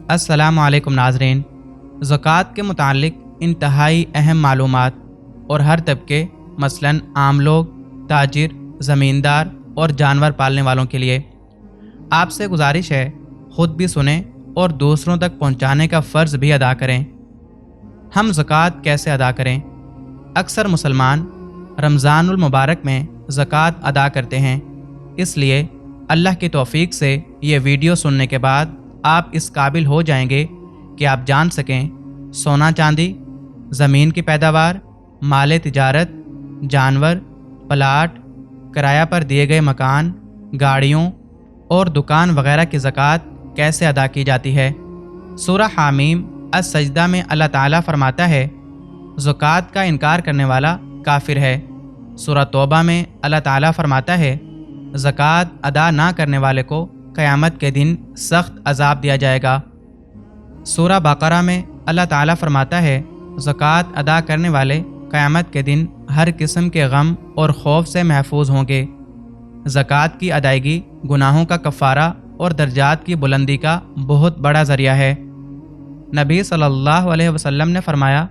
अस्सलामु अलैकुम नाज़रीन। ज़कात के मुतालिक इंतहाई अहम मालूमात और हर तबके मसलन आम लोग, ताजिर, ज़मींदार और जानवर पालने वालों के लिए आपसे गुजारिश है ख़ुद भी सुने और दूसरों तक पहुँचाने का फ़र्ज़ भी अदा करें। हम ज़कात कैसे अदा करें? अक्सर मुसलमान रमज़ानुल मुबारक में ज़कात अदा करते हैं, इसलिए अल्लाह की तौफ़ीक से ये वीडियो सुनने के बाद आप इस काबिल हो जाएंगे कि आप जान सकें सोना चांदी, ज़मीन की पैदावार, माल तिजारत, जानवर, प्लाट, किराया पर दिए गए मकान, गाड़ियों और दुकान वगैरह की ज़कात कैसे अदा की जाती है। सूरह हामीम अस-सजदा में अल्लाह ताला फरमाता है, ज़कात का इनकार करने वाला काफिर है। सूरह तौबा में अल्लाह ताला फरमाता है, ज़कात अदा ना करने वाले को क़यामत के दिन सख्त अजाब दिया जाएगा। सूरह बकरा में अल्लाह ताला फरमाता है, ज़कात अदा करने वाले क़यामत के दिन हर किस्म के गम और खौफ से महफूज होंगे। ज़कात की अदायगी गुनाहों का कफ़ारा और दर्जात की बुलंदी का बहुत बड़ा ज़रिया है। नबी सल्लल्लाहु अलैहि वसल्लम ने फरमाया,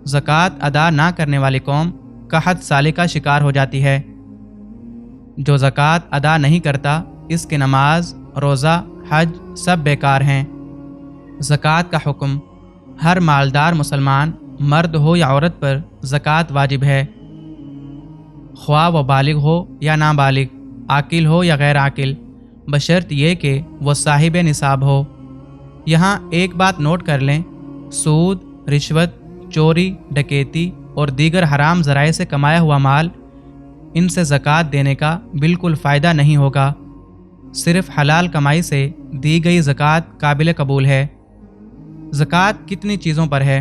ज़कात अदा ना करने वाली कौम कहत साली का शिकार हो जाती है। जो ज़कात अदा नहीं करता इसकी नमाज, रोज़ा, हज सब बेकार हैं। ज़कात का हुक्म, हर मालदार मुसलमान मर्द हो या औरत पर ज़कात वाजिब है, ख्वाह वो बालिग हो या नाबालिग, आकिल हो या गैर आकिल, बशर्त ये कि वो साहिब निसाब हो। यहाँ एक बात नोट कर लें, सूद, रिश्वत, चोरी, डकैती और दीगर हराम ज़राए से कमाया हुआ माल, इनसे ज़कात देने का बिल्कुल फ़ायदा नहीं होगा। सिर्फ़ हलाल कमाई से दी गई ज़कात काबिल कबूल है। ज़कात कितनी चीज़ों पर है?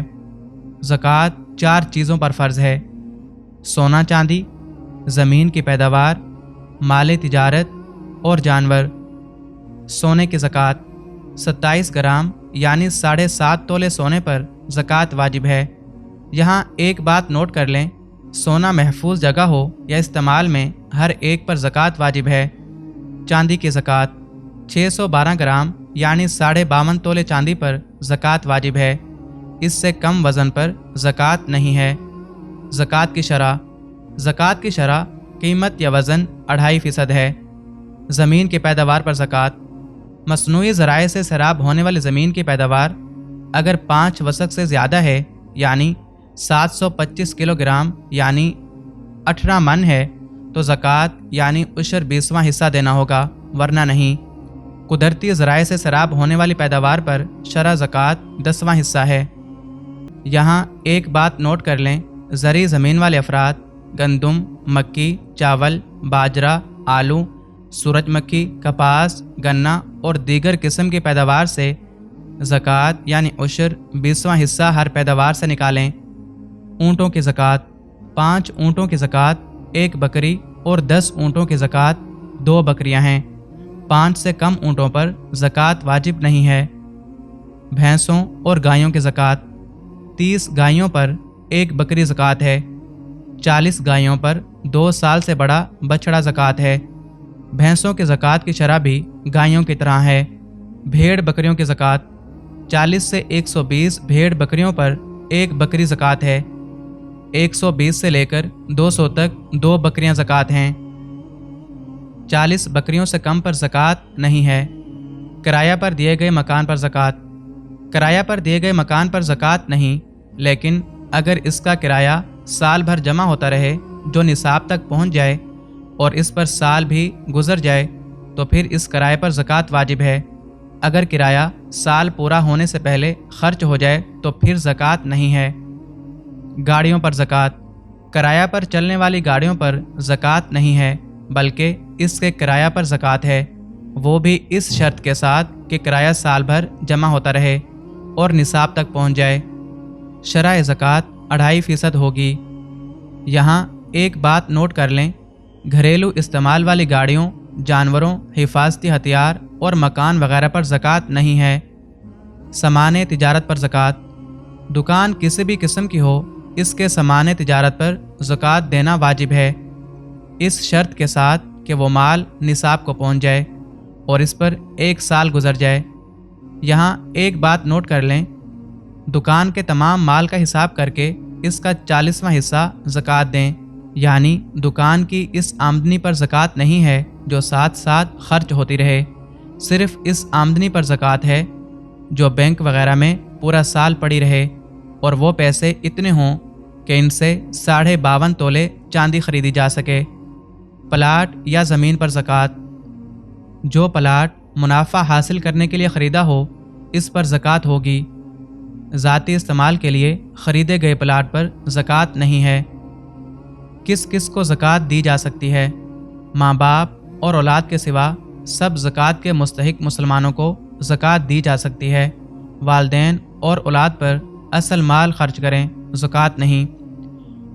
ज़कात 4 चीज़ों पर फ़र्ज़ है: सोना चांदी, ज़मीन की पैदावार, माल तिजारत और जानवर। सोने की ज़कात 27 ग्राम यानी 7.5 तोले सोने पर ज़कात वाजिब है। यहाँ एक बात नोट कर लें, सोना महफूज जगह हो या इस्तेमाल में हर एक पर ज़कात वाजिब है। चांदी की ज़कात 612 ग्राम यानी 52.5 तोले चांदी पर ज़कात वाजिब है। इससे कम वज़न पर ज़कात नहीं है। ज़कात की शरह कीमत या वज़न 2.5% है। ज़मीन की पैदावार पर ज़कात, मसनूई ज़राए से सैराब होने वाली ज़मीन की पैदावार अगर 5 वसक से ज़्यादा है यानी 725 किलोग्राम यानी 18 मन है तो ज़कात यानी उशर 20वां हिस्सा देना होगा, वरना नहीं। कुदरती ज़राए से सैराब होने वाली पैदावार पर शरह ज़कात 10वां हिस्सा है। यहाँ एक बात नोट कर लें, ज़री ज़मीन वाले अफराद गंदम, मक्की, चावल, बाजरा, आलू, सूरजमुखी, कपास, गन्ना और दीगर किस्म की पैदावार से ज़कात यानी उशर 20वां हिस्सा हर पैदावार से निकालें। ऊँटों की ज़कात, 5 ऊँटों की ज़कात 1 बकरी और 10 ऊँटों की ज़कात 2 बकरियां हैं। 5 से कम ऊँटों पर ज़कात वाजिब नहीं है। भैंसों और गायों की ज़कात, 30 गायों पर 1 बकरी ज़कात है। 40 गायों पर 2 साल से बड़ा बछड़ा ज़कात है। भैंसों की ज़कात की शरह भी गायों की तरह है। भेड़ बकरियों की ज़कात, 40 से 120 भेड़ बकरियों पर 1 बकरी ज़कात है। 120 से लेकर 200 तक 2 बकरियां ज़कात हैं। 40 बकरियों से कम पर ज़कात नहीं है। किराया पर दिए गए मकान पर ज़कात, किराया पर दिए गए मकान पर ज़कात नहीं, लेकिन अगर इसका किराया साल भर जमा होता रहे जो निसाब तक पहुंच जाए और इस पर साल भी गुजर जाए तो फिर इस किराए पर ज़कात वाजिब है। अगर किराया साल पूरा होने से पहले खर्च हो जाए तो फिर ज़कात नहीं है। गाड़ियों पर ज़कात, किराया पर चलने वाली गाड़ियों पर ज़कात नहीं है, बल्कि इसके किराया पर ज़कात है, वो भी इस शर्त के साथ कि किराया साल भर जमा होता रहे और निसाब तक पहुंच जाए। शरह ज़कात 2.5% होगी। यहाँ एक बात नोट कर लें, घरेलू इस्तेमाल वाली गाड़ियों, जानवरों, हिफाजती हथियार और मकान वगैरह पर ज़कात नहीं है। सामान तिजारत पर ज़कात, दुकान किसी भी किस्म की हो, इसके सामान तिजारत पर ज़कात देना वाजिब है, इस शर्त के साथ कि वो माल निसाब को पहुंच जाए और इस पर 1 साल गुजर जाए। यहाँ एक बात नोट कर लें, दुकान के तमाम माल का हिसाब करके इसका 40वां हिस्सा ज़कात दें। यानी दुकान की इस आमदनी पर ज़कात नहीं है जो साथ साथ खर्च होती रहे, सिर्फ इस आमदनी पर ज़कात है जो बैंक वगैरह में पूरा साल पड़ी रहे और वो पैसे इतने हों कि इनसे 52.5 तोले चांदी खरीदी जा सके। प्लाट या ज़मीन पर ज़कात, जो प्लाट मुनाफा हासिल करने के लिए ख़रीदा हो इस पर ज़कात होगी। ज़ाती इस्तेमाल के लिए ख़रीदे गए प्लाट पर ज़कात नहीं है। किस किस को ज़कात दी जा सकती है? माँ बाप और औलाद के सिवा सब ज़कात के मुस्तहिक मुसलमानों को ज़कात दी जा सकती है। वालिदैन और औलाद पर असल माल खर्च करें, ज़कात नहीं।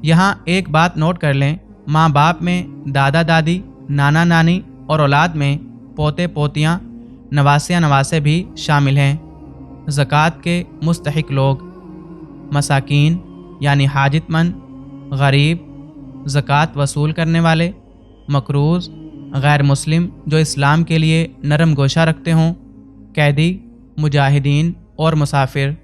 यहाँ एक बात नोट कर लें, माँ बाप में दादा दादी, नाना नानी और औलाद में पोते पोतियाँ, नवासिया नवासे भी शामिल हैं। ज़कात के मुस्तहिक लोग मसाकीन यानी हाजतमंद, गरीब, ज़कात वसूल करने वाले, मकरूज़, गैर मुस्लिम जो इस्लाम के लिए नरम गोशा रखते हों, कैदी, मुजाहिदीन और मुसाफिर।